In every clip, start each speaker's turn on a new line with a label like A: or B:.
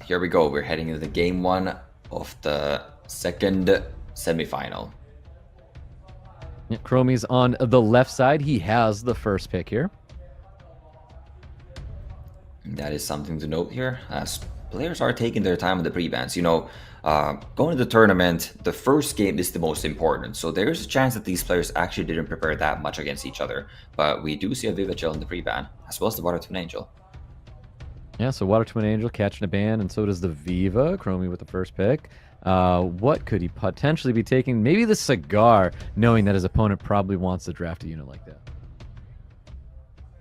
A: here we go. We're heading into the game 1 of the second semifinal.
B: Yeah, KUROMI's on the left side. He has the first pick here.
A: That is something to note here, as players are taking their time with the pre-bans. You know, going to the tournament, the first game is the most important. So there's a chance that these players actually didn't prepare that much against each other. But we do see a Viva Chill in the pre-ban, as well as the Water Twin Angel.
B: Yeah, so Water Twin Angel catching a ban, and so does the Viva. KUROMI with the first pick. What could he potentially be taking? Maybe the Cigar, knowing that his opponent probably wants to draft a unit like that.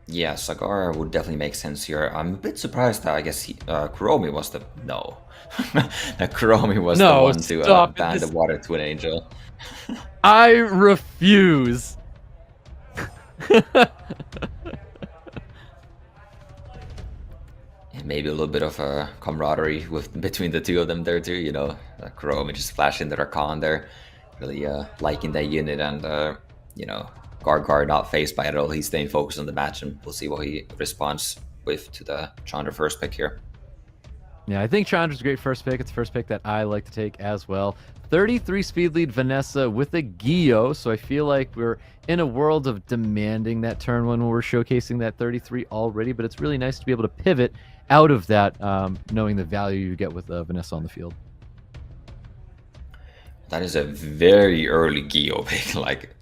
A: Yeah, Cigar would definitely make sense here. I'm a bit surprised that I guess KUROMI was the... No. That KUROMI was the one to ban the Water Twin Angel.
B: I refuse.
A: Maybe a little bit of a camaraderie between the two of them there too, you know. KUROMI just flashing the Rakan there, really liking that unit, and you know, GARRGAR not phased by it at all. He's staying focused on the match, and we'll see what he responds with to the Chandra first pick here.
B: Yeah, I think Chandra's a great first pick. It's the first pick that I like to take as well. 33 speed lead Vanessa with a Gio, so I feel like we're in a world of demanding that turn one when we're showcasing that 33 already, but it's really nice to be able to pivot out of that, knowing the value you get with Vanessa on the field.
A: That is a very early Gio pick, like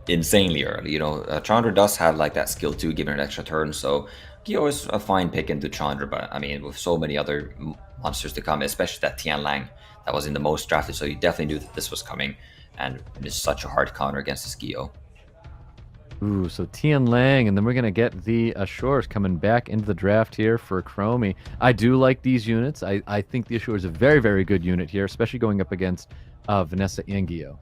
A: insanely early. You know, Chandra does have like that skill too, giving an extra turn, so Gio is a fine pick into Chandra, but I mean, with so many other monsters to come, especially that Tianlang that was in the most drafted, so you definitely knew that this was coming, and it is such a hard counter against this Gio.
B: Ooh, so Tianlang, and then we're going to get the Ashores coming back into the draft here for KUROMI. I do like these units. I think the Ashore is a very, very good unit here, especially going up against Vanessa and Gio.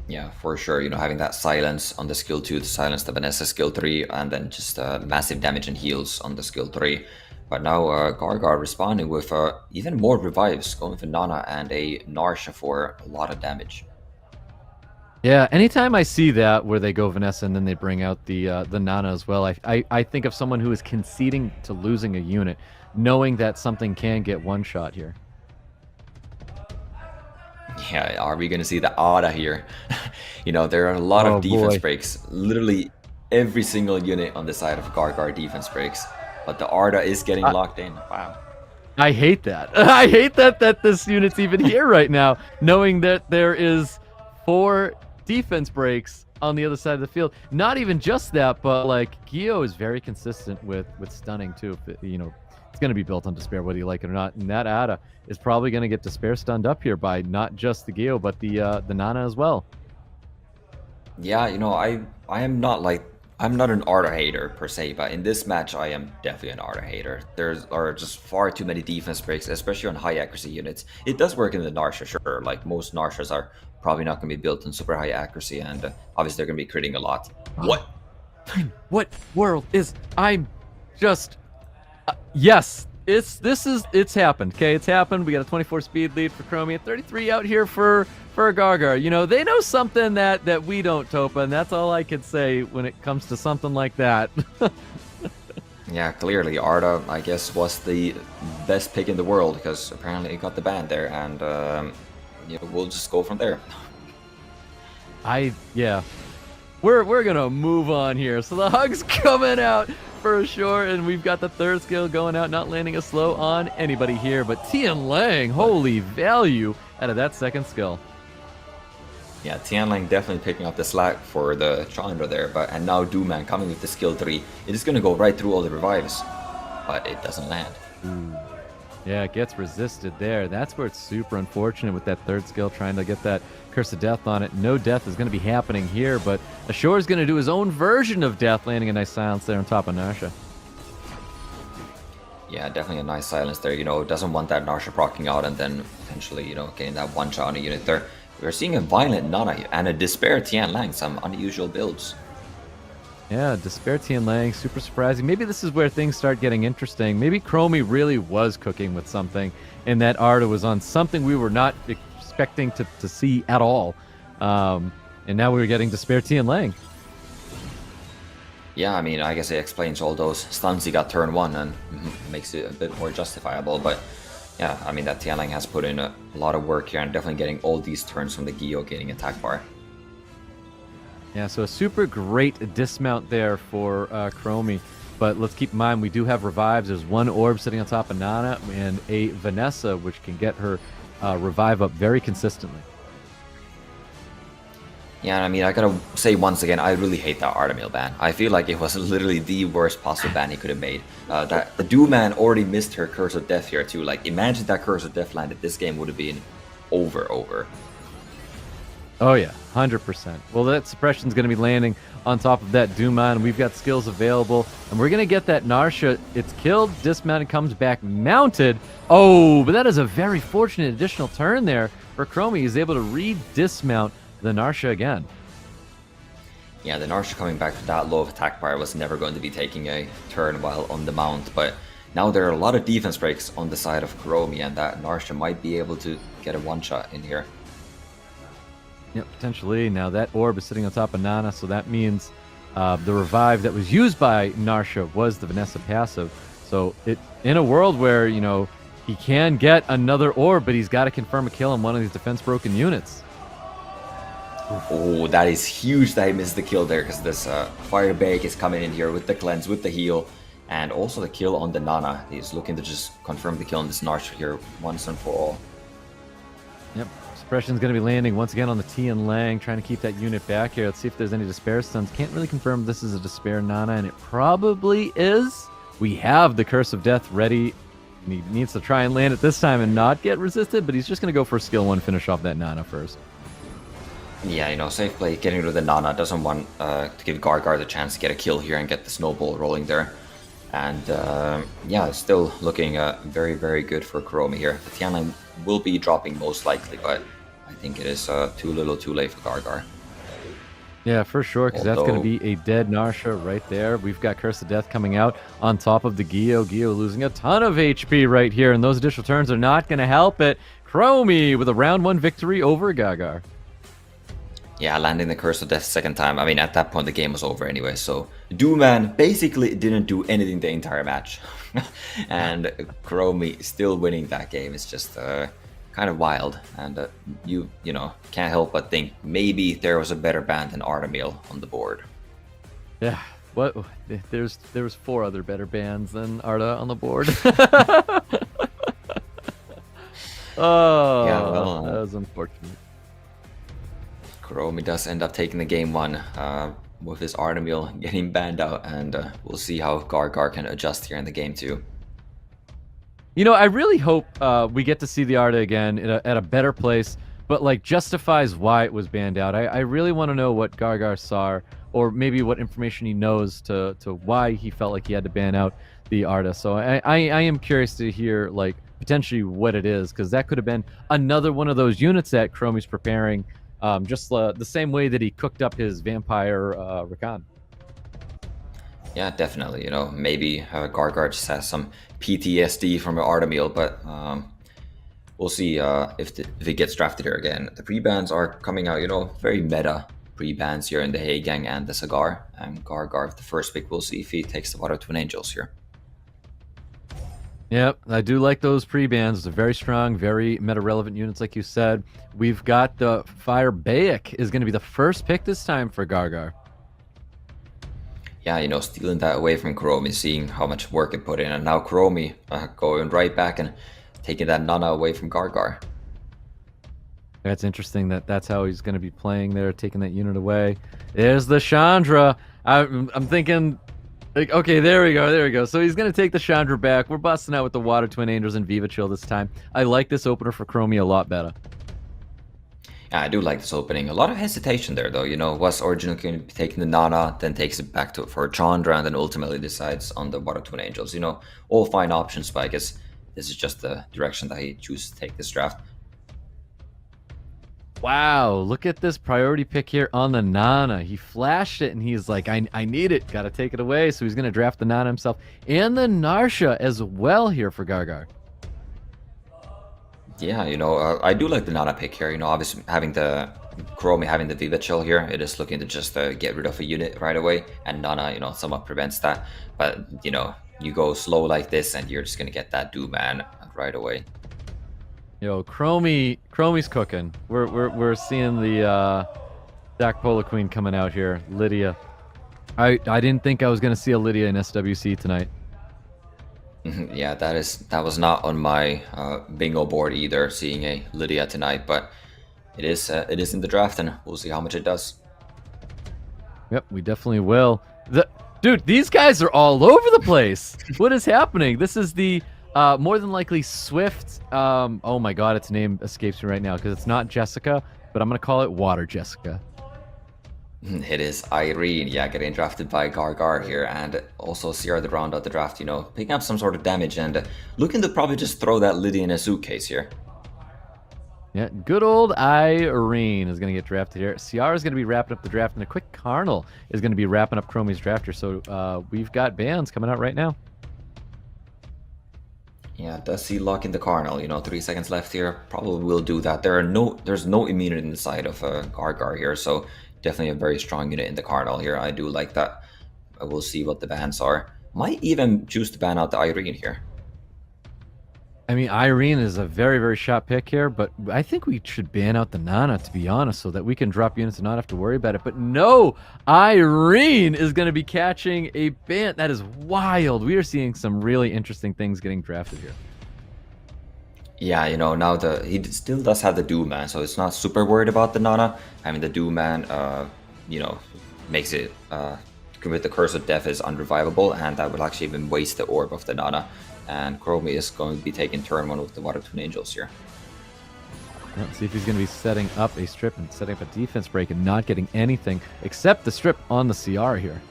A: Yeah, for sure. You know, having that silence on the skill 2 to silence the Vanessa skill 3, and then just massive damage and heals on the skill 3. But now GARRGAR responding with even more revives, going for Nana and a Narsha for a lot of damage.
B: Yeah, anytime I see that where they go Vanessa and then they bring out the Nana as well, I think of someone who is conceding to losing a unit, knowing that something can get one shot here.
A: Yeah, are we going to see the ADA here? You know, there are a lot of defense breaks. Literally every single unit on the side of GARRGAR defense breaks. But the ADA is getting locked in. Wow.
B: I hate that. I hate that this unit's even here right now, knowing that there is 4 defense breaks on the other side of the field. Not even just that, but like Gio is very consistent with stunning too. You know, it's going to be built on Despair whether you like it or not, and that Ada is probably going to get Despair stunned up here by not just the Gio but the Nana as well.
A: Yeah, you know, I am not like, I'm not an Arda hater per se, but in this match I am definitely an Arda hater. There are just far too many defense breaks, especially on high accuracy units. It does work in the Narsha, sure. Like most Narshas are probably not going to be built in super high accuracy, and obviously they're going to be critting a lot.
B: What world is... I'm just... yes, it's happened. Okay, it's happened. We got a 24 speed lead for KUROMI, at 33 out here for GARRGAR. You know, they know something that we don't, Topa, and that's all I could say when it comes to something like that.
A: Yeah, clearly Arda, I guess, was the best pick in the world, because apparently it got the ban there, and you know, we'll just go from there.
B: Yeah. We're gonna move on here. So the Hug's coming out for sure, and we've got the third skill going out, not landing a slow on anybody here, but Tianlang, holy value out of that second skill.
A: Yeah, Tianlang definitely picking up the slack for the Chandra there, and now Dooman coming with the skill 3. It is going to go right through all the revives, but it doesn't land.
B: Ooh. Yeah, it gets resisted there. That's where it's super unfortunate with that third skill, trying to get that Curse of Death on it. No death is going to be happening here, but Ashore is going to do his own version of death, landing a nice silence there on top of Narsha.
A: Yeah, definitely a nice silence there. You know, doesn't want that Narsha proccing out and then potentially, you know, getting that one shot on a unit there. We're seeing a Violent Nana and a Despair Tianlang, some unusual builds.
B: Yeah, Despair Tianlang, super surprising. Maybe this is where things start getting interesting. Maybe KUROMI really was cooking with something, and that Arda was on something we were not expecting to see at all. And now we're getting Despair Tianlang.
A: Yeah, I mean, I guess it explains all those stuns he got turn 1 and makes it a bit more justifiable. But yeah, I mean, that Tianlang has put in a lot of work here and definitely getting all these turns from the Gyo getting attack bar.
B: Yeah, so a super great dismount there for KUROMI. But let's keep in mind, we do have revives. There's one orb sitting on top of Nana and a Vanessa, which can get her revive up very consistently.
A: Yeah, I mean, I gotta say once again, I really hate that Artemil ban. I feel like it was literally the worst possible ban he could have made. That the Dooman already missed her Curse of Death here too. Like, imagine that Curse of Death landed, this game would have been over.
B: Oh yeah, 100%. Well, that suppression's going to be landing on top of that Dooman. We've got skills available, and we're going to get that Narsha. It's killed, dismounted, comes back mounted. Oh, but that is a very fortunate additional turn there for KUROMI. He's able to re-dismount the Narsha again.
A: Yeah, the Narsha coming back to that low of attack bar was never going to be taking a turn while on the mount, but now there are a lot of defense breaks on the side of KUROMI, and that Narsha might be able to get a one-shot in here.
B: Yep, potentially. Now that orb is sitting on top of Nana, so that means the revive that was used by Narsha was the Vanessa passive. So it in a world where, you know, he can get another orb, but he's got to confirm a kill on one of these defense broken units.
A: Oh, that is huge that he missed the kill there, because this Fire Bake is coming in here with the cleanse, with the heal, and also the kill on the Nana. He's looking to just confirm the kill on this Narsha here once and for all.
B: Yep. Suppression's going to be landing once again on the Tianlang, trying to keep that unit back here. Let's see if there's any Despair stuns. Can't really confirm this is a Despair Nana, and it probably is. We have the Curse of Death ready. And he needs to try and land it this time and not get resisted, but he's just going to go for a skill 1, finish off that Nana first.
A: Yeah, you know, safe play, getting rid of the Nana, doesn't want to give GARGARR the chance to get a kill here and get the snowball rolling there. And yeah, still looking very good for KUROMI here. The Tianlang will be dropping most likely, but I think it is too little too late for GARGARR.
B: Yeah, for sure, because that's going to be a dead Narsha right there. We've got Curse of Death coming out on top of the Gyo. Gyo losing a ton of HP right here, and those additional turns are not going to help it. KUROMI with a round 1 victory over GARGARR.
A: Yeah, landing the Curse of Death second time. I mean, at that point, the game was over anyway, so Dooman basically didn't do anything the entire match. And KUROMI still winning that game is just kind of wild. And you know, can't help but think maybe there was a better band than Artemil on the board.
B: Yeah, what? There was 4 other better bands than Arda on the board. Oh, yeah, well, that was unfortunate.
A: KUROMI does end up taking the game 1 with his Artemil getting banned out, and we'll see how GARGARR can adjust here in the game 2.
B: You know, I really hope we get to see the Arda again at a better place, but like justifies why it was banned out. I really want to know what GARGARR saw, or maybe what information he knows to why he felt like he had to ban out the Arda. So I am curious to hear like potentially what it is, because that could have been another one of those units that KUROMI's preparing. Just the same way that he cooked up his vampire Rakan.
A: Yeah, definitely. You know, maybe GARGARR just has some PTSD from Artemil, but we'll see if he gets drafted here again. The pre-bans are coming out, you know, very meta pre-bans here in the Hey Gang and the Cigar. And GARGARR, the first pick, we'll see if he takes the Water Twin Angels here.
B: Yep, I do like those pre-bans. They're very strong, very meta-relevant units, like you said. We've got the Fire Baek is going to be the first pick this time for GARGARR.
A: Yeah, you know, stealing that away from KUROMI, seeing how much work it put in, and now KUROMI going right back and taking that Nana away from GARGARR.
B: That's interesting that's how he's going to be playing there, taking that unit away. There's the Chandra. I'm thinking... Like, okay, there we go. So he's going to take the Chandra back. We're busting out with the Water Twin Angels and Viva Chill this time. I like this opener for KUROMI a lot better.
A: Yeah, I do like this opening. A lot of hesitation there, though. You know, was originally going to be taking the Nana, then takes it back for Chandra, and then ultimately decides on the Water Twin Angels. You know, all fine options, but I guess this is just the direction that he chooses to take this draft.
B: Wow, look at this priority pick here on the Nana. He flashed it, and he's like, I need it. Got to take it away. So he's going to draft the Nana himself. And the Narsha as well here for GARGARR.
A: Yeah, I do like the Nana pick here. Obviously having the KUROMI having the Viva chill here, it is looking to just get rid of a unit right away, and Nana, somewhat prevents that. But you go slow like this, and you're just gonna get that Do Man right away.
B: Yo, KUROMI's cooking. We're seeing the Dak Pola Queen coming out here. Lydia. I didn't think I was gonna see a Lydia in SWC tonight.
A: Yeah, that was not on my bingo board either, seeing a Lydia tonight, but it is in the draft, and we'll see how much it does.
B: Yep, we definitely will. Dude, these guys are all over the place. What is happening? This is the more than likely Swift. Oh my God, its name escapes me right now because it's not Jessica, but I'm gonna call it Water Jessica.
A: It is Irene, yeah, getting drafted by GARRGAR here, and also Sierra to round out the draft, picking up some sort of damage and looking to probably just throw that Lydia in a suitcase here.
B: Yeah, good old Irene is going to get drafted here. Ciara is going to be wrapping up the draft, and a quick Carnal is going to be wrapping up KUROMI's drafter. So we've got bans coming out right now.
A: Yeah, does he lock in the Carnal? 3 seconds left here. Probably will do that. There's no immunity inside of GARRGAR here, so definitely a very strong unit in the Carnal here. I do like that. We'll see what the bans are. Might even choose to ban out the Irene here.
B: I mean, Irene is a very, very sharp pick here, but I think we should ban out the Nana, to be honest, so that we can drop units and not have to worry about it. But no, Irene is going to be catching a ban. That is wild. We are seeing some really interesting things getting drafted here.
A: Yeah, now he still does have the Doom Man, so it's not super worried about the Nana. I mean, the Doom Man, makes it with the Curse of Death is unrevivable, and that would actually even waste the orb of the Nana. And KUROMI is going to be taking turn 1 with the Water Twin Angels here.
B: Let's see if he's going to be setting up a strip and setting up a defense break and not getting anything except the strip on the CR here.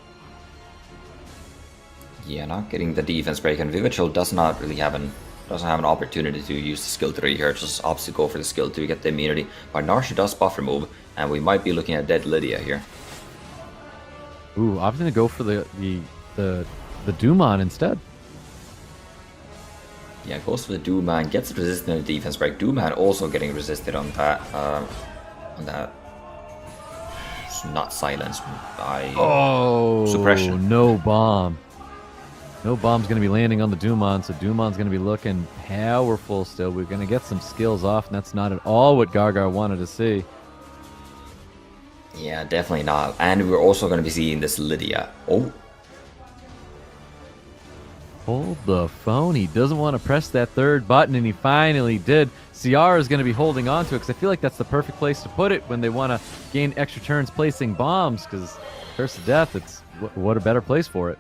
A: Yeah, not getting the defense break, and Vivichel doesn't have an opportunity to use the skill 3 here. Just opts to go for the skill 2 to get the immunity. But Narsha does buff remove, and we might be looking at dead Lydia here.
B: Ooh, opting to go for the Doomon instead.
A: Yeah, goes for the Doom Man, gets resisted on the defense break. Doom Man also getting resisted on that. It's not silenced by suppression.
B: No bomb. No bomb's going to be landing on the Doomon, so Doomon's going to be looking powerful still. We're going to get some skills off, and that's not at all what GARRGAR wanted to see.
A: Yeah, definitely not. And we're also going to be seeing this Lydia. Oh.
B: Hold the phone. He doesn't want to press that third button, and he finally did. Ciara is going to be holding on to it, because I feel like that's the perfect place to put it when they want to gain extra turns placing bombs, because Curse of Death, it's what a better place for it.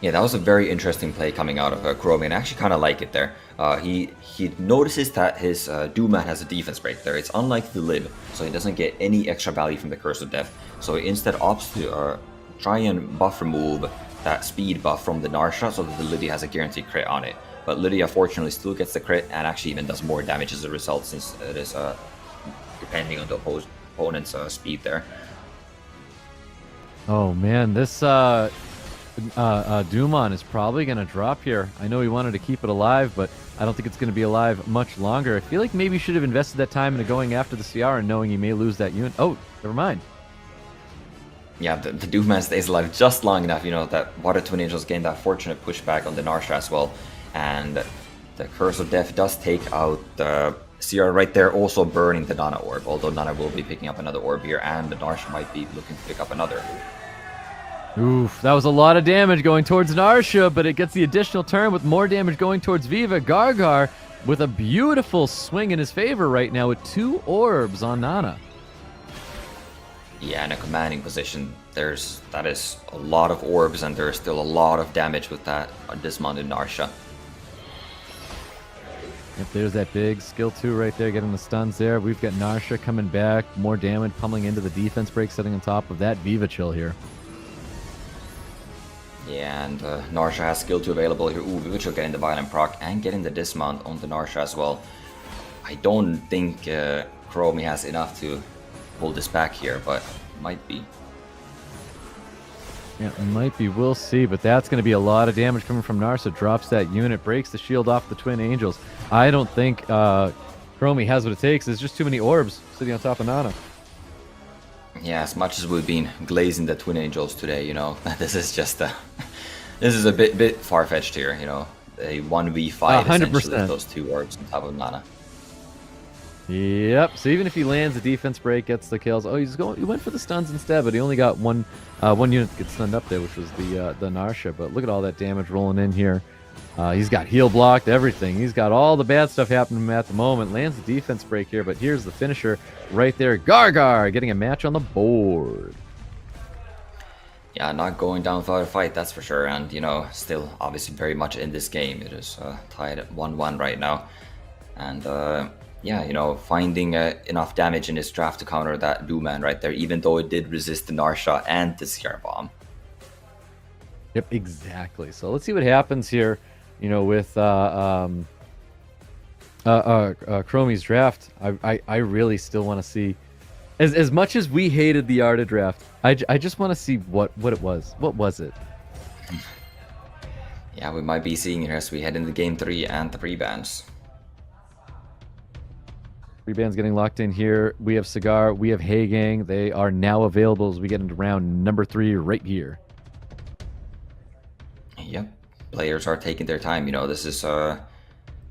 A: Yeah, that was a very interesting play coming out of KUROMI, and I actually kind of like it there. He notices that his Doom Man has a defense break there. It's unlike the Lib, so he doesn't get any extra value from the Curse of Death. So he instead opts to try and buff remove that speed buff from the Narsha so that the Lydia has a guaranteed crit on it. But Lydia fortunately still gets the crit and actually even does more damage as a result, since it is depending on the opponent's speed there.
B: Oh man, this Doomon is probably going to drop here. I know he wanted to keep it alive, but I don't think it's going to be alive much longer. I feel like maybe he should have invested that time into going after the CR and knowing he may lose that unit. Oh, never mind.
A: Yeah, the Doom Man stays alive just long enough, that Water Twin Angels gain that fortunate pushback on the Narsha as well. And the Curse of Death does take out the CR right there, also burning the Nana orb, although Nana will be picking up another orb here, and the Narsha might be looking to pick up another.
B: Oof, that was a lot of damage going towards Narsha, but it gets the additional turn with more damage going towards Viva. GARRGAR with a beautiful swing in his favor right now with 2 orbs on Nana.
A: Yeah, in a commanding position, that is a lot of orbs, and there's still a lot of damage with that dismounted Narsha.
B: Yep, there's that big skill 2 right there, getting the stuns there. We've got Narsha coming back, more damage pummeling into the defense break, sitting on top of that Viva chill here.
A: Yeah, and Narsha has skill 2 available here. Ooh, Vivichel getting the violent proc and getting the dismount on the Narsha as well. I don't think KUROMI has enough to pull this back here, but might be.
B: Yeah, it might be. We'll see. But that's going to be a lot of damage coming from Narsa. Drops that unit, breaks the shield off the Twin Angels. I don't think KUROMI has what it takes. There's just too many orbs sitting on top of Nana.
A: Yeah, as much as we've been glazing the Twin Angels today, you know, this is just a this is a bit far-fetched here, you know. A 1v5 essentially with those 2 orbs on top of Nana.
B: Yep. So even if he lands the defense break, gets the kills. Oh, he went for the stuns instead, but he only got one unit to get stunned up there, which was the Narsha. But look at all that damage rolling in here. He's got heal blocked, everything. He's got all the bad stuff happening to him at the moment. Lands the defense break here, but here's the finisher right there. GARRGAR getting a match on the board.
A: Yeah, not going down without a fight, that's for sure. And, you know, still obviously very much in this game. It is tied at 1-1 right now. And, yeah, you know, finding enough damage in this draft to counter that Doom-Man right there, even though it did resist the Narsha and the Scare Bomb.
B: Yep, exactly. So let's see what happens here, you know, with KUROMI's draft. I really still want to see, as much as we hated the Arda draft, I just want to see what it was. What was it?
A: Yeah, we might be seeing it as we head into Game 3 and the pre-bans.
B: Pre-bans getting locked in here. We have Cigar, we have Hagang. They are now available as we get into round number 3 right here.
A: Yep, players are taking their time. You know, this is a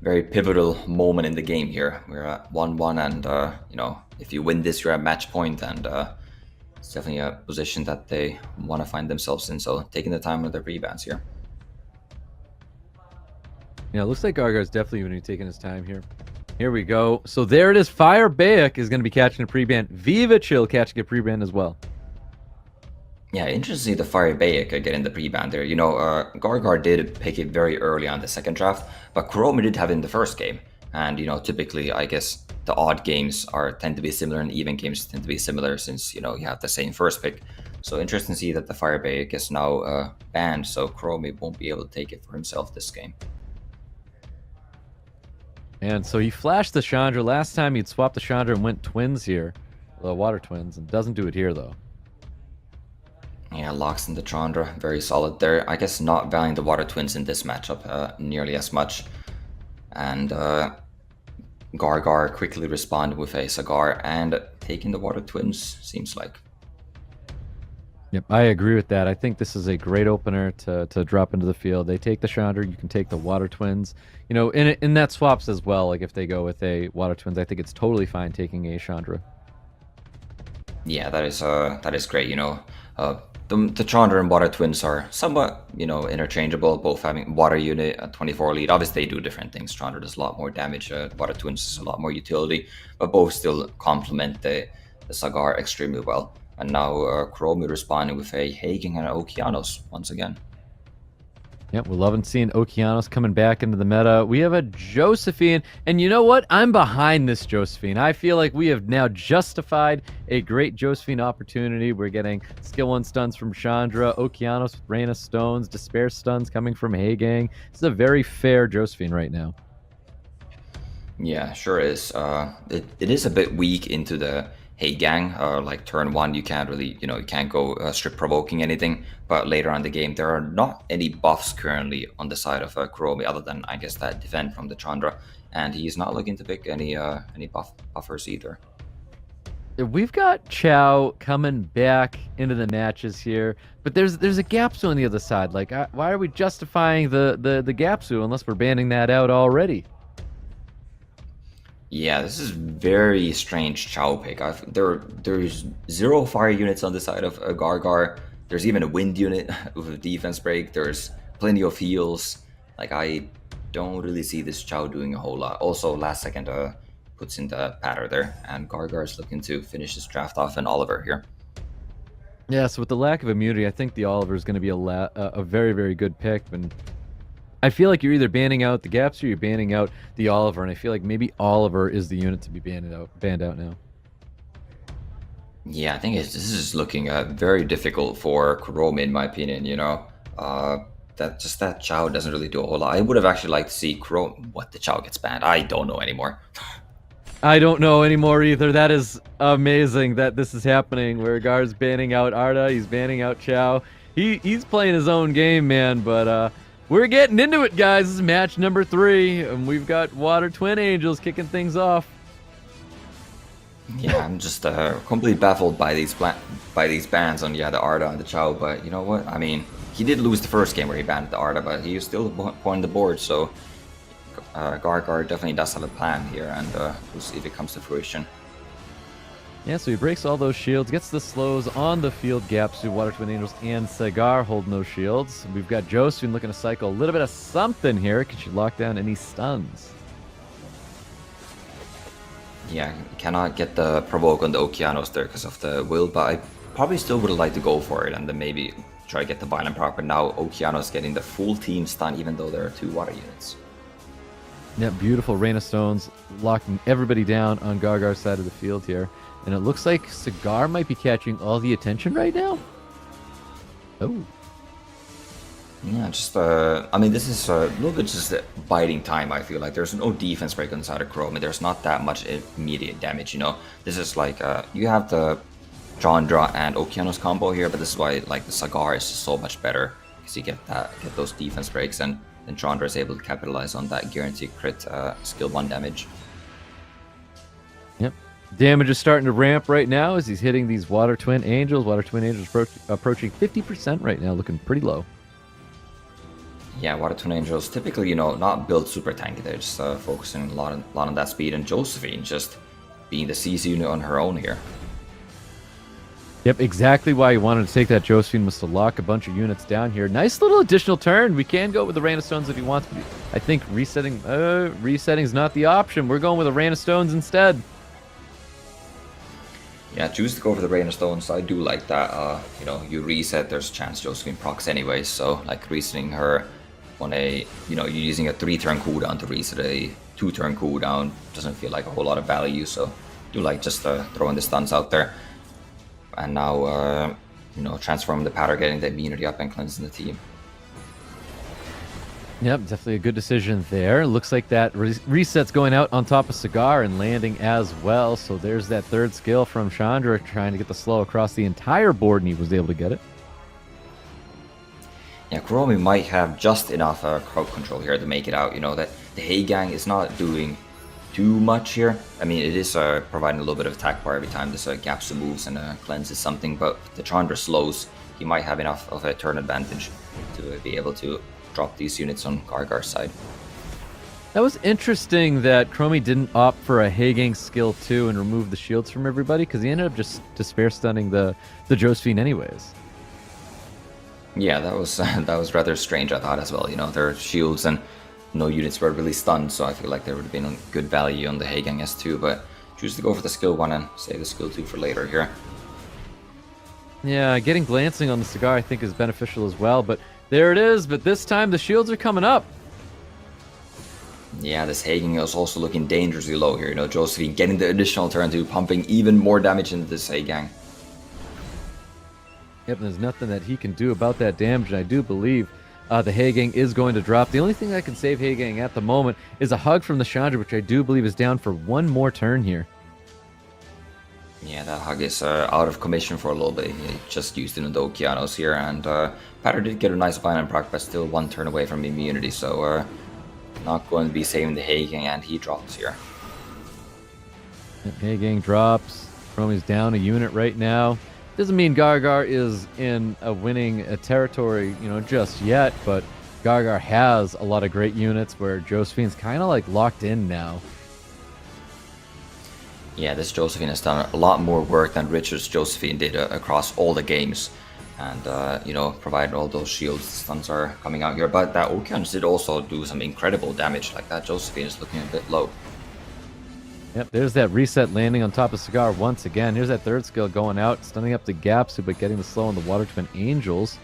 A: very pivotal moment in the game here. We're at 1-1, and you know, if you win this, you're at match point, and it's definitely a position that they want to find themselves in. So taking the time with their pre-bans here.
B: Yeah, it looks like GARRGAR's definitely going to be taking his time here. Here we go. So there it is. Fire Bayek is going to be catching a pre-ban. Viva Chill catching a pre-ban as well.
A: Yeah, interesting the Fire Bayek getting the pre-ban there. You know, GARRGAR did pick it very early on the second draft, but KUROMI did have it in the first game. And, you know, typically, I guess the odd games tend to be similar and even games tend to be similar since, you know, you have the same first pick. So interesting to see that the Fire Bayek is now banned, so KUROMI won't be able to take it for himself this game.
B: And so he flashed the Chandra. Last time he'd swapped the Chandra and went twins here. The water twins, and doesn't do it here though.
A: Yeah, locks in the Chandra, very solid there. I guess not valuing the water twins in this matchup nearly as much. And GARRGAR quickly responded with a Cigar and taking the water twins, seems like.
B: Yep, I agree with that. I think this is a great opener to drop into the field. They take the Chandra, you can take the water twins. You know, in that swaps as well, like if they go with a water twins, I think it's totally fine taking a Chandra. Yeah,
A: that is great, you know. The Chandra and water twins are somewhat, you know, interchangeable, both having water unit at 24 lead. Obviously, they do different things. Chandra does a lot more damage, water twins is a lot more utility, but both still complement the Cigar extremely well. And now KUROMI responding with a Hagang and Okeanos once again.
B: Yep, we're loving seeing Okeanos coming back into the meta. We have a Josephine, and you know what? I'm behind this Josephine. I feel like we have now justified a great Josephine opportunity. We're getting skill 1 stuns from Chandra, Okeanos with Rain of Stones, Despair stuns coming from Hagang. This is a very fair Josephine right now.
A: Yeah, sure is. It is a bit weak into the Hagang, like turn 1, you can't really, you know, you can't go strip provoking anything, but later on in the game, there are not any buffs currently on the side of KUROMI other than, I guess, that defend from the Chandra, and he's not looking to pick any buffers either.
B: We've got Chow coming back into the matches here, but there's a Gapsu on the other side. Like, why are we justifying the Gapsu unless we're banning that out already?
A: Yeah, this is very strange Chow pick. There's 0 fire units on the side of GARRGAR. There's even a wind unit with a defense break. There's plenty of heals. Like, I don't really see this Chow doing a whole lot. Also, last second puts in the patter there, and GARRGAR is looking to finish this draft off in Oliver here.
B: Yeah, so with the lack of immunity, I think the Oliver is going to be a very, very good pick. And I feel like you're either banning out the Gaps or you're banning out the Oliver, and I feel like maybe Oliver is the unit to be banned out now.
A: Yeah, I think this is looking very difficult for KUROMI, in my opinion. You know, that Chow doesn't really do a whole lot. I would have actually liked to see KUROMI. What, the Chow gets banned? I don't know anymore.
B: I don't know anymore either. That is amazing that this is happening, where Gar's banning out Arda, he's banning out Chow. He's playing his own game, man. But we're getting into it, guys. This is match number 3, and we've got Water Twin Angels kicking things off.
A: Yeah, I'm just completely baffled by these bans on the Arda and the Chow. But you know what? I mean, he did lose the first game where he banned the Arda, but he was still on the board. So GARRGARR definitely does have a plan here, and we'll see if it comes to fruition.
B: Yeah, so he breaks all those shields, gets the slows on the field gaps to Water Twin Angels and Cigar holding those shields. We've got Josephine looking to cycle a little bit of something here. Can she lock down any stuns?
A: Yeah, cannot get the provoke on the Okeanos there because of the will, but I probably still would like to go for it and then maybe try to get the violent proc. But now Okeanos getting the full team stun even though there are 2 water units.
B: Yeah, beautiful Rain of Stones locking everybody down on GARRGARR's side of the field here. And it looks like Cigar might be catching all the attention right now. Oh.
A: Yeah, just, I mean, this is a little bit just biding time, I feel like. There's no defense break inside of KUROMI. There's not that much immediate damage, you know? This is like, you have the Chandra and Okeanos combo here, but this is why, like, the Cigar is just so much better. Because you get those defense breaks, and then Chandra is able to capitalize on that guaranteed crit skill 1 damage.
B: Yep. Damage is starting to ramp right now as he's hitting these Water Twin Angels. Water Twin Angels approaching 50% right now, looking pretty low.
A: Yeah, Water Twin Angels typically, you know, not built super tanky. They're just focusing a lot on that speed, and Josephine just being the CC unit on her own here.
B: Yep, exactly why he wanted to take that Josephine was to lock a bunch of units down here. Nice little additional turn. We can go with the Rain of Stones if he wants, but I think resetting's not the option. We're going with a Rain of Stones instead.
A: Yeah, choose to go for the Rain of Stones. I do like that. You know, you reset, there's a chance Josephine procs anyway, so like resetting her on a, you know, you're using a 3-turn cooldown to reset a 2-turn cooldown doesn't feel like a whole lot of value, so I do like just throwing the stuns out there. And now, you know, transforming the pattern, getting the immunity up and cleansing the team.
B: Yep, definitely a good decision there. Looks like that reset's going out on top of Cigar and landing as well. So there's that 3rd skill from Chandra trying to get the slow across the entire board, and he was able to get it.
A: Yeah, KUROMI might have just enough crowd control here to make it out. You know, that the Hay Gang is not doing too much here. I mean, it is providing a little bit of attack bar every time this gaps the moves and cleanses something, but the Chandra slows, he might have enough of a turn advantage to be able to drop these units on GARRGARR's side.
B: That was interesting that KUROMI didn't opt for a Hagang skill 2 and remove the shields from everybody, because he ended up just despair stunning the Josephine anyways.
A: Yeah, that was rather strange, I thought, as well. You know, there are shields and no units were really stunned, so I feel like there would have been a good value on the Hagang S2, but choose to go for the skill 1 and save the skill 2 for later here.
B: Yeah, getting glancing on the Cigar I think is beneficial as well, but there it is, but this time the shields are coming up.
A: Yeah, this Hagang is also looking dangerously low here. You know, Josephine getting the additional turn 2, pumping even more damage into this Hagang.
B: Yep, and there's nothing that he can do about that damage, and I do believe the Hagang is going to drop. The only thing that can save Hagang at the moment is a hug from the Chandra, which I do believe is down for 1 more turn here.
A: Yeah, that hug is out of commission for a little bit. He just used it in the Okeanos here, and Patter did get a nice violent proc, but still 1 turn away from immunity, so not going to be saving the Hagang, and he drops here.
B: Yep, Hagang drops. KUROMI's down a unit right now. Doesn't mean GARRGARR is in a winning territory, you know, just yet, but GARRGARR has a lot of great units where Josephine's kind of like locked in now.
A: Yeah, this Josephine has done a lot more work than Richard's Josephine did across all the games. And, you know, provided all those shields, stuns are coming out here. But that Okeanos did also do some incredible damage. Like that Josephine is looking a bit low.
B: Yep, there's that reset landing on top of Cigar once again. Here's that 3rd skill going out, stunning up the gaps, but getting the slow on the Water Twin Angels.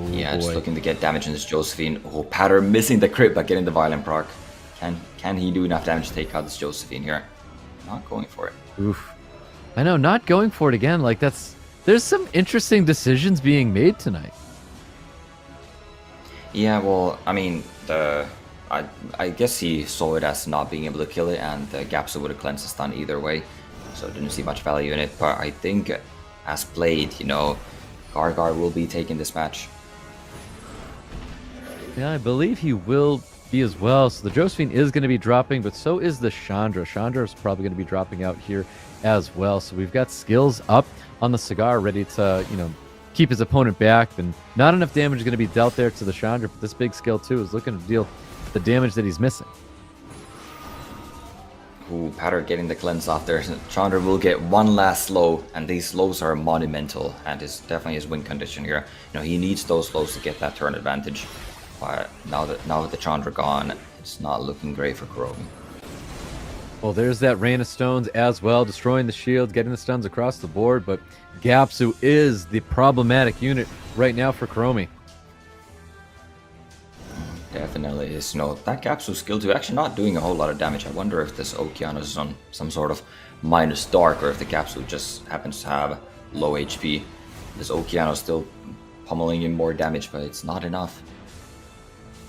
A: Oh, yeah, just looking to get damage in this Josephine. Oh, Patter missing the crit but getting the violent proc. Can he do enough damage to take out this Josephine here? Not going for it.
B: Oof. I know, not going for it again. Like, there's some interesting decisions being made tonight.
A: Yeah, well, I mean, I guess he saw it as not being able to kill it, and the Gapsa would have cleansed the stun either way, so didn't see much value in it. But I think as played, you know, GARGARR will be taking this match.
B: Yeah, I believe he will be as well. So the Josephine is going to be dropping, but so is the Chandra. Chandra is probably going to be dropping out here as well. So we've got skills up on the Cigar, ready to, you know, keep his opponent back. And not enough damage is going to be dealt there to the Chandra, but this big skill too is looking to deal the damage that he's missing.
A: Ooh, Patter getting the cleanse off there. Chandra will get one last slow, and these slows are monumental, and it's definitely his win condition here. You know, he needs those slows to get that turn advantage. But now with the Chandra gone, it's not looking great for KUROMI.
B: Well, there's that rain of stones as well, destroying the shields, getting the stuns across the board, but Gapsu is the problematic unit right now for KUROMI.
A: Definitely is. You know, that Gapsu skill 2 actually not doing a whole lot of damage. I wonder if this Okeanos is on some sort of minus dark, or if the Gapsu just happens to have low HP. This Okeanos still pummeling him more damage, but it's not enough.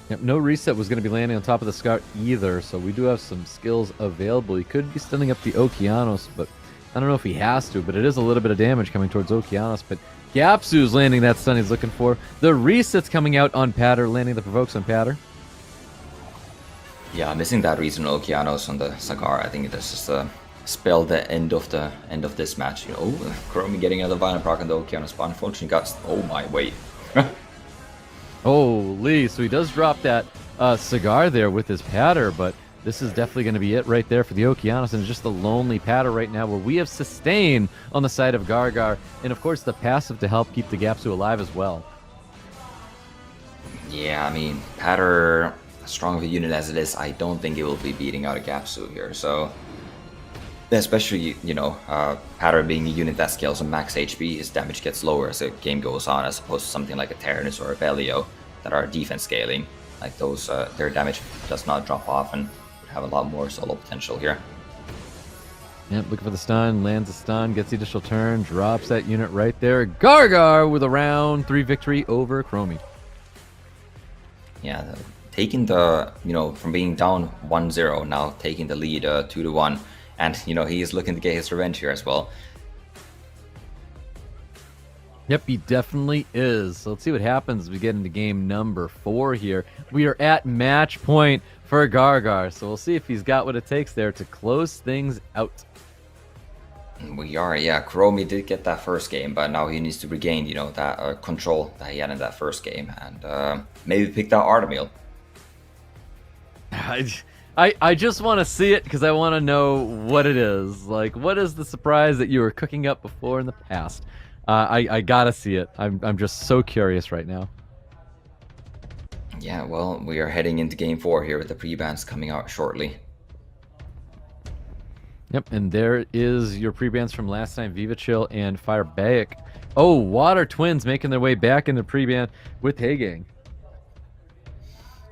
B: Yep, no reset was going to be landing on top of the Scout either, so we do have some skills available. He could be stunning up the Okeanos, but I don't know if he has to, but it is a little bit of damage coming towards Okeanos. But Gapsu's landing that stun he's looking for. The reset's coming out on Patter, landing the provokes on Patter.
A: Yeah, missing that reason Okeanos on the Cigar. I think that's just spell the end of this match. You know, KUROMI getting another violent proc on the Okeanos, but unfortunately got, oh my, wait.
B: Holy, so he does drop that Cigar there with his Patter, but this is definitely going to be it right there for the Okeanos, and just the lonely Patter right now, where we have sustain on the side of GARGARR, and of course the passive to help keep the Gapsu alive as well.
A: Yeah, I mean, Patter, as strong of a unit as it is, I don't think it will be beating out a Gapsu here, so... Especially, you know, Patter being a unit that scales on max HP, his damage gets lower as the game goes on, as opposed to something like a Tyrannus or a Velio that are defense scaling. Like those, their damage does not drop off and would have a lot more solo potential here.
B: Yep, looking for the stun, lands a stun, gets the additional turn, drops that unit right there. GARGARR with a round 3 victory over KUROMI.
A: Yeah, taking the, you know, from being down 1-0, now taking the lead 2-1. And, you know, he is looking to get his revenge here as well.
B: Yep, he definitely is. So let's see what happens as we get into game number 4 here. We are at match point for GARGARR, so we'll see if he's got what it takes there to close things out.
A: We are, yeah. KUROMI did get that first game, but now he needs to regain, you know, that control that he had in that first game, and maybe pick that Artemil.
B: I just want to see it because I want to know what it is. Like, what is the surprise that you were cooking up before in the past? I gotta see it. I'm just so curious right now.
A: Yeah, well, we are heading into game 4 here with the pre-bans coming out shortly.
B: Yep, and there is your pre-bans from last time, Viva Chill and Fire Baek. Oh, Water Twins making their way back into pre-ban with Hey Gang.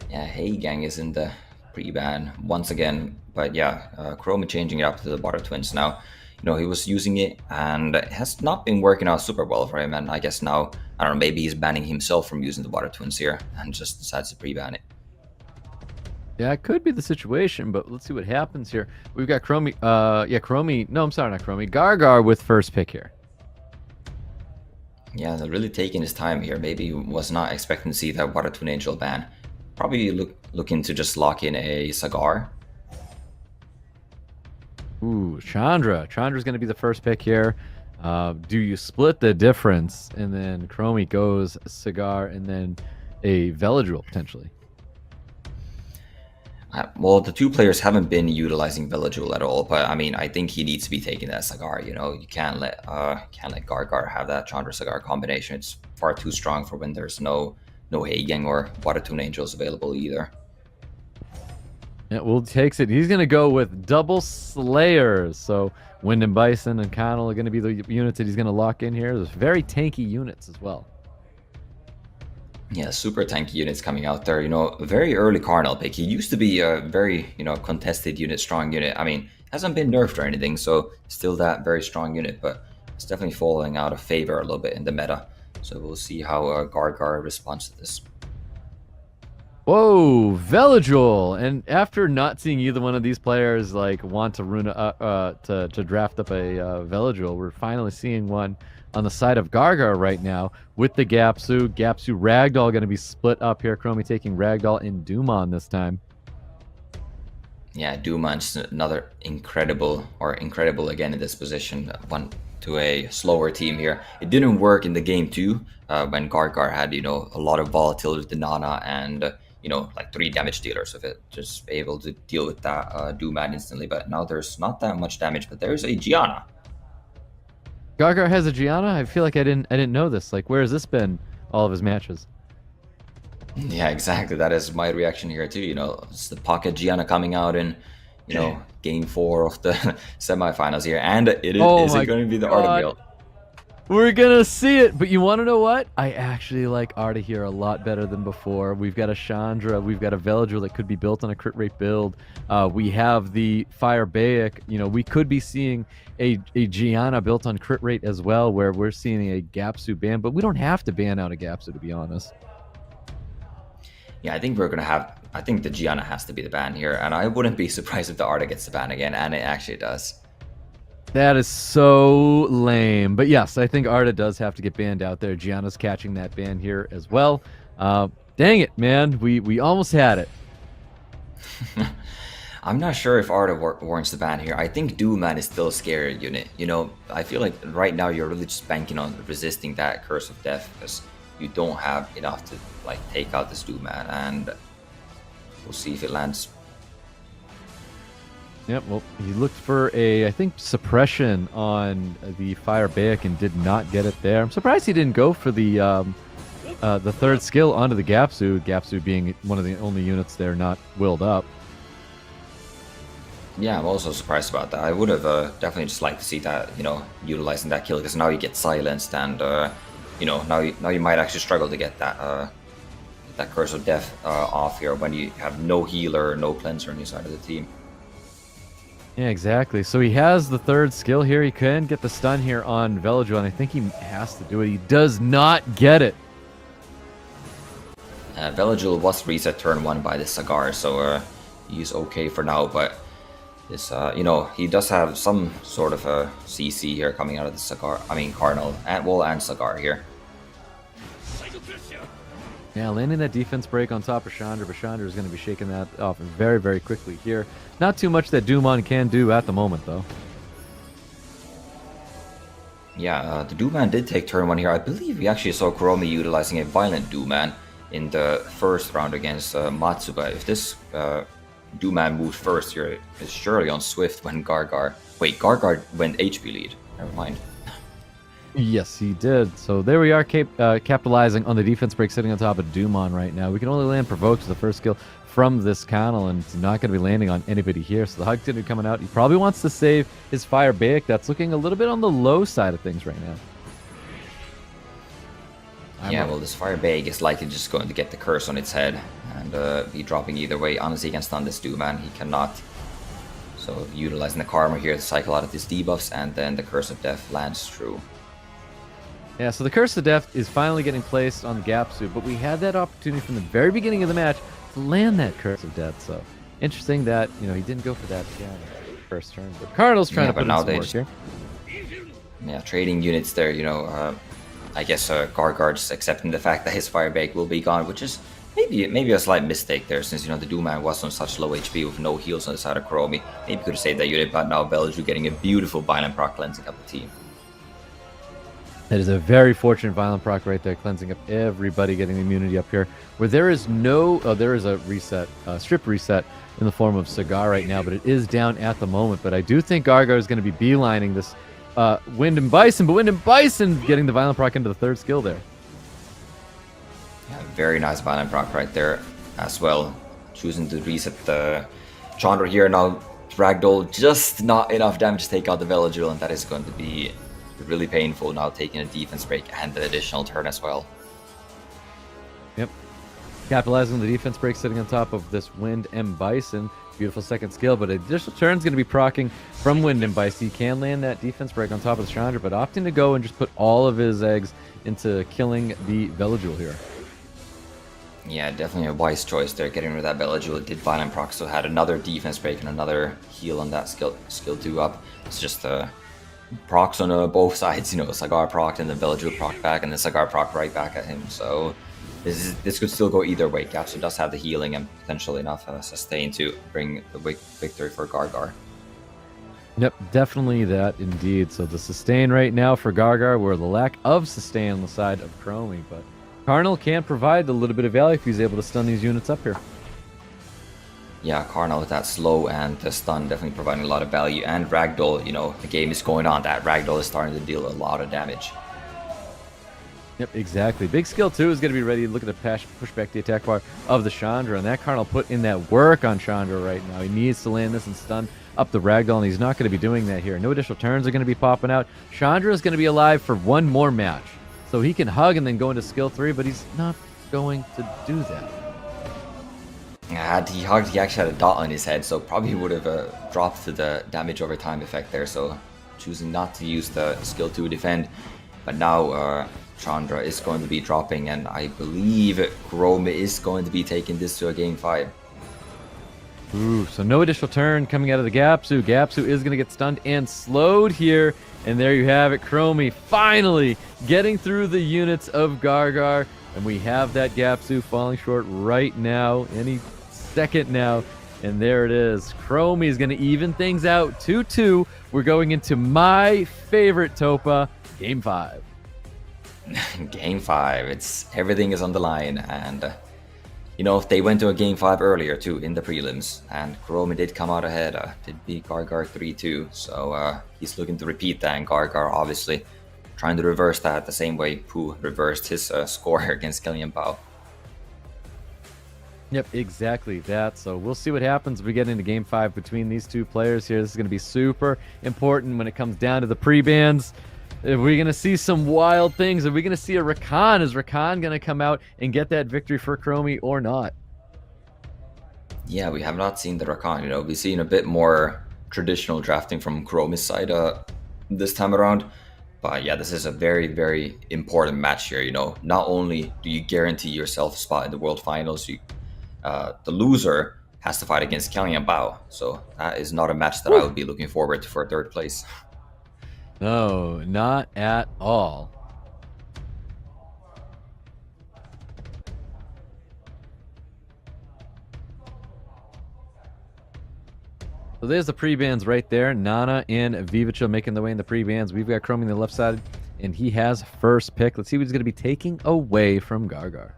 A: Yeah, Hey Gang is in the pre-ban once again, but yeah, KUROMI changing it up to the Water Twins now. You know, he was using it and it has not been working out super well for him, and I guess now, I don't know, maybe he's banning himself from using the Water Twins here and just decides to pre-ban it.
B: Yeah, it could be the situation, but let's see what happens here. We've got KUROMI, no, I'm sorry, not KUROMI, GARGARR with first pick here.
A: Yeah, they're really taking his time here. Maybe was not expecting to see that Water Twin Angel ban. Probably looking to just lock in a Cigar.
B: Ooh, Chandra. Chandra's going to be the first pick here. Do you split the difference? And then KUROMI goes Cigar and then a Veladril potentially.
A: Well, the two players haven't been utilizing Veladril at all, but I mean, I think he needs to be taking that Cigar. You know, you can't let GARGARR have that Chandra Cigar combination. It's far too strong for when there's no Hey Gang or Water Twin Angels available either.
B: Yeah, Will takes it. He's going to go with double Slayers. So Wind and Bison and Connell are going to be the units that he's going to lock in here. There's very tanky units as well.
A: Yeah, super tanky units coming out there. You know, very early Carnal pick. He used to be a very, you know, contested unit, strong unit. I mean, hasn't been nerfed or anything, so still that very strong unit, but it's definitely falling out of favor a little bit in the meta. So we'll see how GARGARR responds to this.
B: Whoa, Veladril! And after not seeing either one of these players like want to rune to draft up a Veladril, we're finally seeing one on the side of GARGARR right now with the Gapsu. Gapsu Ragdoll going to be split up here. KUROMI taking Ragdoll and Dumon this time.
A: Yeah, Duman's another incredible again in this position. One to a slower team here. It didn't work in the game 2 when GARGARR had, you know, a lot of volatility with the Nana and, you know, like 3 damage dealers of it. Just able to deal with that Duman instantly. But now there's not that much damage, but there's a Gianna.
B: GARGARR has a Gianna? I feel like I didn't know this. Like, where has this been all of his matches?
A: Yeah, exactly. That is my reaction here too. You know, it's the pocket Gianna coming out in, you know, game 4 of the semifinals here, and is it going to be the Artemil?
B: We're gonna see it, but you want to know what? I actually like Arda here a lot better than before. We've got a Chandra, we've got a Veladril that could be built on a crit rate build. We have the Fire Baek. You know, we could be seeing a Gianna built on crit rate as well, where we're seeing a Gapsu ban, but we don't have to ban out a Gapsu, to be honest.
A: Yeah, I think we're gonna have. I think the Gianna has to be the ban here, and I wouldn't be surprised if the Arda gets the ban again, and it actually does.
B: That is so lame. But yes, I think Arda does have to get banned out there. Gianna's catching that ban here as well. Dang it, man. We almost had it.
A: I'm not sure if Arda warrants the ban here. I think Duman is still a scary unit. You know, I feel like right now you're really just banking on resisting that Curse of Death because you don't have enough to like take out this Duman, and we'll see if it lands.
B: Yep, well, he looked for I think, suppression on the Fire Baek and did not get it there. I'm surprised he didn't go for the third skill onto the Gapsu, Gapsu being one of the only units there not willed up.
A: Yeah, I'm also surprised about that. I would have definitely just liked to see that, you know, utilizing that kill, because now you get silenced, and, you know, now you might actually struggle to get that that Curse of Death off here when you have no healer, no cleanser on your side of the team.
B: Yeah, exactly. So he has the third skill here. He can get the stun here on Veladril, and I think he has to do it. He does not get it.
A: Veladril was reset turn 1 by the Sagar, so he's okay for now, but this, you know, he does have some sort of a CC here coming out of the Sagar, I mean Cardinal, and Sagar here.
B: Yeah, landing that defense break on top of Chandra, but Chandra is going to be shaking that off very, very quickly here. Not too much that Dumon can do at the moment, though.
A: Yeah, the Duman did take turn 1 here. I believe we actually saw KUROMI utilizing a Violent Duman in the first round against Matsuba. If this Duman moves first here, it's surely on Swift when GARGARR... Wait, GARGARR went HP lead. Never mind.
B: Yes, he did. So there we are, capitalizing on the defense break, sitting on top of Dumon right now. We can only land Provoke to the first skill from this Connell, and it's not going to be landing on anybody here. So the Hug's going to be coming out. He probably wants to save his Fire Baek. That's looking a little bit on the low side of things right now.
A: Yeah, well, this Fire Baek is likely just going to get the curse on its head and be dropping either way. Honestly, he can stun this Duman. He cannot. So utilizing the Karma here to cycle out of these debuffs, and then the Curse of Death lands through.
B: Yeah, so the Curse of Death is finally getting placed on the Gapsu, but we had that opportunity from the very beginning of the match to land that Curse of Death. So interesting that, you know, he didn't go for that first turn. But Cardinal's trying to put in some work here.
A: Yeah, trading units there, you know. I guess GARGARR just accepting the fact that his Fire Baek will be gone, which is maybe a slight mistake there, since, you know, the Duman was on such low HP with no heals on the side of KUROMI. Maybe could have saved that unit, but now Veladril getting a beautiful Violent Proc cleansing up the team.
B: That is a very fortunate Violent Proc right there, cleansing up everybody, getting the immunity up here. Where there is no... Oh, there is a reset, strip reset in the form of Sagar right now, but it is down at the moment. But I do think GARGARR is going to be beelining this Wind and Bison, but Wind and Bison getting the Violent Proc into the third skill there.
A: Yeah, very nice Violent Proc right there as well. Choosing to reset the Chandra here. Now Ragdoll, just not enough damage to take out the Veladril, and that is going to be really painful now, taking a defense break and the additional turn as well.
B: Yep. Capitalizing on the defense break, sitting on top of this Wind and Bison. Beautiful second skill, but additional turn's going to be proccing from Wind and Bison. He can land that defense break on top of the Chandra, but opting to go and just put all of his eggs into killing the Veladril here.
A: Yeah, definitely a wise choice there, getting rid of that Veladril. It did Violent Proc, so had another defense break and another heal on that skill 2 up. It's just procs on both sides. You know, Cigar proc and then Belgium proc back, and then Cigar proc right back at him. So this could still go either way. Gapsu does have the healing and potentially enough sustain to bring the victory for GARGARR.
B: Yep, definitely that indeed. So the sustain right now for GARGARR, where the lack of sustain on the side of KUROMI, but Carnal can provide a little bit of value if he's able to stun these units up here.
A: Yeah, Carnal with that slow and the stun definitely providing a lot of value. And Ragdoll, you know, the game is going on. That Ragdoll is starting to deal a lot of damage.
B: Yep, exactly. Big skill too is going to be ready to look at the push back the attack bar of the Chandra, and that Carnal put in that work on Chandra right now. He needs to land this and stun up the Ragdoll, and he's not going to be doing that here. No additional turns are going to be popping out. Chandra is going to be alive for one more match, so he can hug and then go into skill 3, but he's not going to do that.
A: Had he hugged, he actually had a dot on his head, so probably would have dropped to the damage over time effect there, so choosing not to use the skill 2 defend. But now Chandra is going to be dropping, and I believe KUROMI is going to be taking this to a game 5.
B: Ooh, so no additional turn coming out of the Gapsu. Gapsu is going to get stunned and slowed here. And there you have it, KUROMI finally getting through the units of GARGARR. And we have that Gapsu falling short right now, any second now. And there it is. KUROMI is going to even things out 2-2. We're going into my favorite Topa, Game 5.
A: Game 5, everything is on the line, and you know, they went to a game 5 earlier too in the prelims, and KUROMI did come out ahead, did beat GARGARR 3-2, so he's looking to repeat that, and GARGARR obviously trying to reverse that the same way Pooh reversed his score against Killian Bao.
B: Yep, exactly that. So we'll see what happens if we get into game 5 between these two players here. This is going to be super important when it comes down to the pre-bans. Are we going to see some wild things? Are we going to see a Rakan? Is Rakan going to come out and get that victory for KUROMI or not?
A: Yeah, we have not seen the Rakan. You know, we've seen a bit more traditional drafting from KUROMI's side this time around. But yeah, this is a very, very important match here. You know, not only do you guarantee yourself a spot in the World Finals, the loser has to fight against Killian Bao. So that is not a match that I would be looking forward to for 3rd place.
B: No, not at all. So there's the pre-bans right there. Nana and Vivica making the way in the pre-bans. We've got KUROMI on the left side, and he has first pick. Let's see what he's going to be taking away from GARGARR.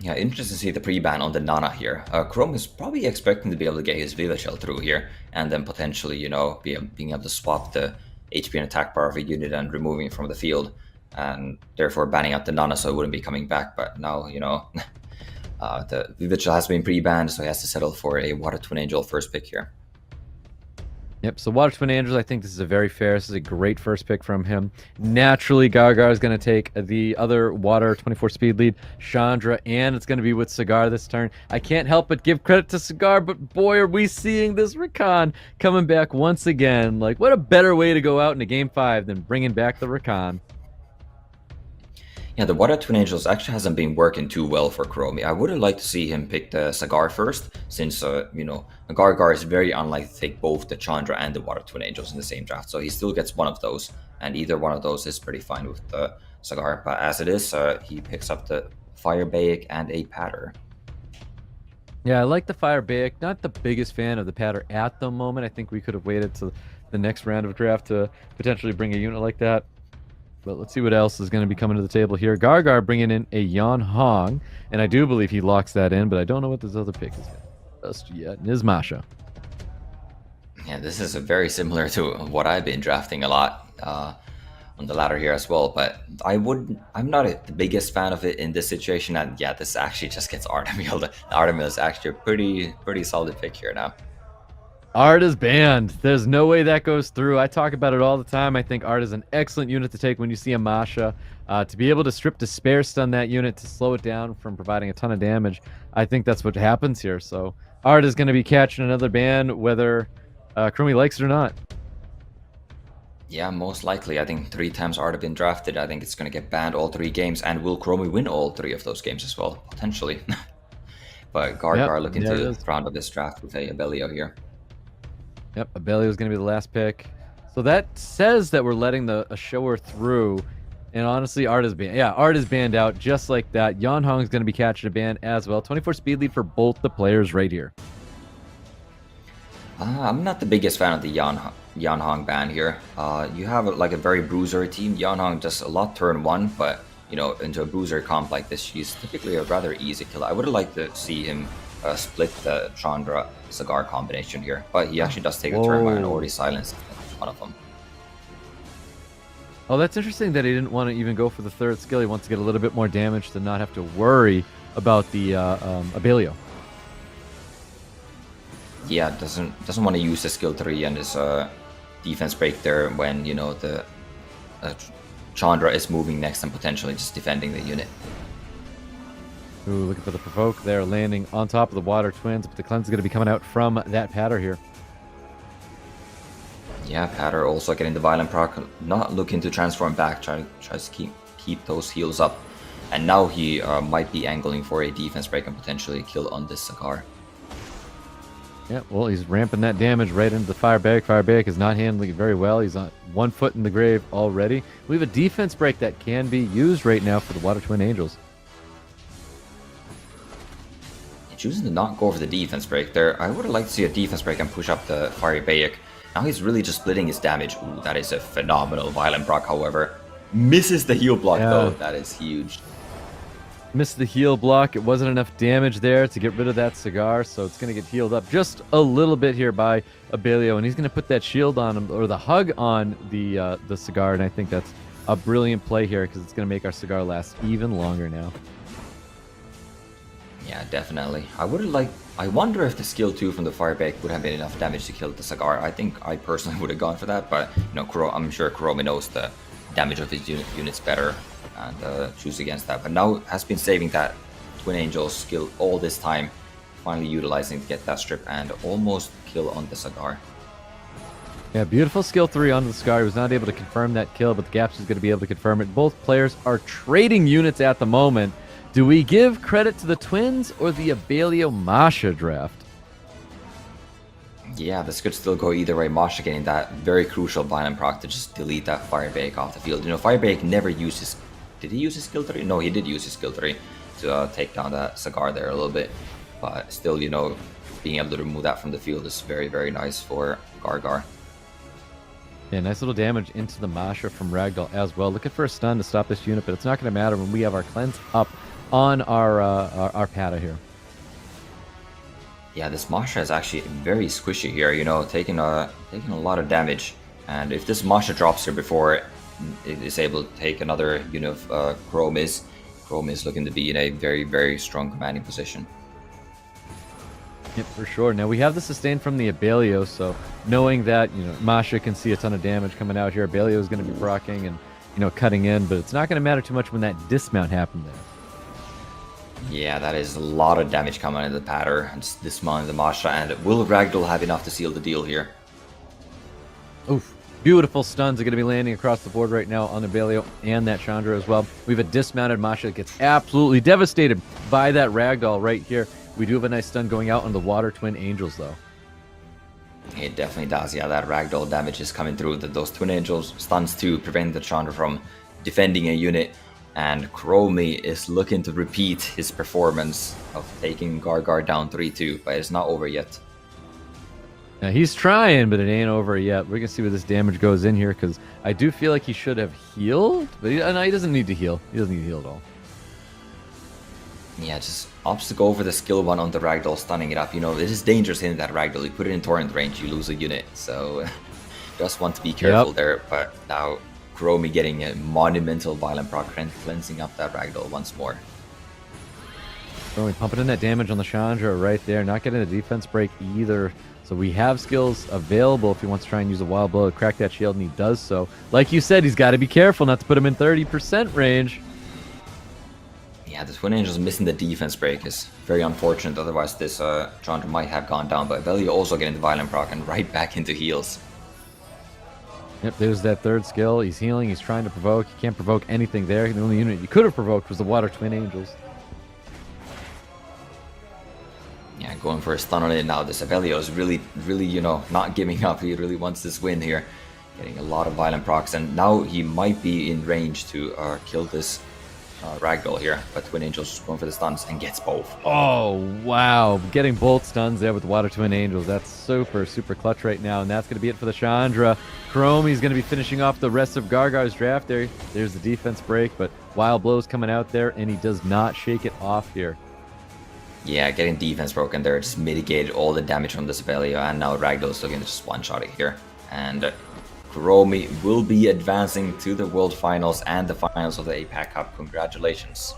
A: Yeah, interesting to see the pre-ban on the Nana here. KUROMI is probably expecting to be able to get his Vivica through here, and then potentially, you know, being able to swap the HP and attack bar of a unit and removing it from the field, and therefore banning out the Nana so it wouldn't be coming back. But now, you know, the Vivica has been pre-banned, so he has to settle for a Water Twin Angel first pick here.
B: Yep, so Water Twin Angels, I think this is a very fair, this is a great first pick from him. Naturally, GARGARR is going to take the other Water 24 speed lead, Chandra, and it's going to be with Cigar this turn. I can't help but give credit to Cigar, but boy, are we seeing this Rakan coming back once again. Like, what a better way to go out into Game 5 than bringing back the Rakan.
A: Yeah, the Water Twin Angels actually hasn't been working too well for KUROMI. I would have liked to see him pick the Cigar first, since, you know, GARGARR is very unlikely to take both the Chandra and the Water Twin Angels in the same draft, so he still gets one of those, and either one of those is pretty fine with the Cigar. But as it is, he picks up the Fire Bake and a Patter.
B: Yeah, I like the Fire Bake. Not the biggest fan of the Patter at the moment. I think we could have waited to the next round of draft to potentially bring a unit like that. But let's see what else is going to be coming to the table here. GARGARR bringing in a Yan Hong, and I do believe he locks that in, but I don't know what this other pick is just yet. Nizmasha.
A: Yeah, this is very similar to what I've been drafting a lot on the ladder here as well, but I'm not the biggest fan of it in this situation, and yeah, this actually just gets Artemil. Artemil is actually a pretty solid pick here now.
B: Art is banned. There's no way that goes through. I talk about it all the time. I think Art is an excellent unit to take when you see a Masha. To be able to strip despair stun that unit to slow it down from providing a ton of damage, I think that's what happens here. So Art is going to be catching another ban, whether KUROMI likes it or not.
A: Yeah, most likely. I think 3 times Art have been drafted. I think it's going to get banned all 3 games, and will KUROMI win all 3 of those games as well? Potentially. But GARGARR looking to round up this draft with a Abellio here.
B: Yep, Abellio is going to be the last pick. So So that says that we're letting a shower through. And honestly, Art is banned. Yeah, Art is banned out just like that. Yan Hong's going to be catching a ban as well. 24 speed lead for both the players right here.
A: I'm not the biggest fan of the Yan Hong ban here. You have like a very bruiser team. Yan Hong does a lot turn 1, but you know, into a bruiser comp like this, she's typically a rather easy kill. I would have liked to see him split the Chandra Cigar combination here, but he actually does take a turn 1 and already silenced one of them.
B: Oh, that's interesting that he didn't want to even go for the third skill. He wants to get a little bit more damage to not have to worry about the Abelio.
A: Yeah, doesn't want to use the skill 3 and his defense break there when, you know, the Chandra is moving next and potentially just defending the unit.
B: Ooh, looking for the provoke there, landing on top of the Water Twins, but the cleanse is going to be coming out from that patter here.
A: Yeah, Patter also getting the violent proc, not looking to transform back, tries to keep those heals up. And now he might be angling for a defense break and potentially kill on this Cigar.
B: Yeah, well, he's ramping that damage right into the Fire Barrack. Fire Barrack is not handling it very well. He's on 1 foot in the grave already. We have a defense break that can be used right now for the Water Twin Angels.
A: Choosing to not go for the defense break there. I would have liked to see a defense break and push up the Fire Barrack. Now he's really just splitting his damage. Ooh, that is a phenomenal violent proc, however. Misses the heal block though. That is huge.
B: Missed the heal block. It wasn't enough damage there to get rid of that Cigar, so it's going to get healed up just a little bit here by Abelio, and he's going to put that shield on him, or the hug on the Cigar, and I think that's a brilliant play here because it's going to make our Cigar last even longer now.
A: Yeah, definitely. I wonder if the skill 2 from the Fire Barrack would have been enough damage to kill the Cigar. I think I personally would have gone for that, but you know, I'm sure KUROMI knows the damage of his units better and choose against that. But now has been saving that Twin Angel skill all this time, finally utilizing to get that strip and almost kill on the Cigar.
B: Yeah, beautiful skill 3 on the Cigar. He was not able to confirm that kill, but the Gaps is going to be able to confirm it. Both players are trading units at the moment. Do we give credit to the Twins or the Abelio Masha draft?
A: Yeah, this could still go either way. Masha getting that very crucial violent proc to just delete that Fire Barrack off the field. You know, Fire Barrack never used his... Did he use his skill 3? No, he did use his skill 3 to take down that Cigar there a little bit. But still, you know, being able to remove that from the field is very, very nice for GARRGARR.
B: Yeah, nice little damage into the Masha from Ragdoll as well. Looking for a stun to stop this unit, but it's not going to matter when we have our cleanse up on our Pata here.
A: Yeah, this Masha is actually very squishy here, you know, taking a lot of damage. And if this Masha drops here before it is able to take another unit of KUROMI is looking to be in a very, very strong commanding position.
B: Yep, for sure. Now we have the sustain from the Abelio, so knowing that, you know, Masha can see a ton of damage coming out here, Abelio is going to be proccing and, you know, cutting in, but it's not going to matter too much when that dismount happened there.
A: Yeah, that is a lot of damage coming into the Patter. Just dismounting the Masha, and will Ragdoll have enough to seal the deal here?
B: Oof. Beautiful stuns are going to be landing across the board right now on the Abelio and that Chandra as well. We have a dismounted Masha that gets absolutely devastated by that Ragdoll right here. We do have a nice stun going out on the Water Twin Angels, though.
A: It definitely does. Yeah, that Ragdoll damage is coming through. Those Twin Angels stuns to prevent the Chandra from defending a unit. And KUROMI is looking to repeat his performance of taking GARRGARR down 3-2, but it's not over yet.
B: Now he's trying, but it ain't over yet. We're going to see where this damage goes in here, because I do feel like he should have healed, but no, he doesn't need to heal. He doesn't need to heal at all.
A: Yeah, just opts to go for the skill 1 on the Ragdoll, stunning it up. You know, this is dangerous hitting that Ragdoll. You put it in torrent range, you lose a unit. So just want to be careful there. But now KUROMI getting a monumental violent proc, cleansing up that Ragdoll once more.
B: KUROMI pumping in that damage on the Chandra right there. Not getting a defense break either. So we have skills available if he wants to try and use a wild blow to crack that shield, and he does so. Like you said, he's got to be careful not to put him in 30% range.
A: Yeah, the Twin Angels missing the defense break is very unfortunate. Otherwise, this Chandra might have gone down. But Abelio also getting the violent proc and right back into heals.
B: Yep, there's that third skill. He's healing. He's trying to provoke. He can't provoke anything there. The only unit you could have provoked was the Water Twin Angels.
A: Yeah, going for a stun on it now. This Abelio is really, you know, not giving up. He really wants this win here. Getting a lot of violent procs, and now he might be in range to kill this Ragdoll here. But Twin Angel's just going for the stuns and gets both.
B: Oh, wow. Getting both stuns there with Water Twin Angels. That's super, super clutch right now. And that's going to be it for the Chandra. KUROMI's going to be finishing off the rest of GARRGARR's draft there. There's the defense break, but Wild Blow's coming out there, and he does not shake it off here.
A: Yeah, getting defense broken there just mitigated all the damage from the Sibelius, and now Ragdoll's looking to just one-shot it here. And KUROMI will be advancing to the World Finals and the finals of the APAC Cup. Congratulations.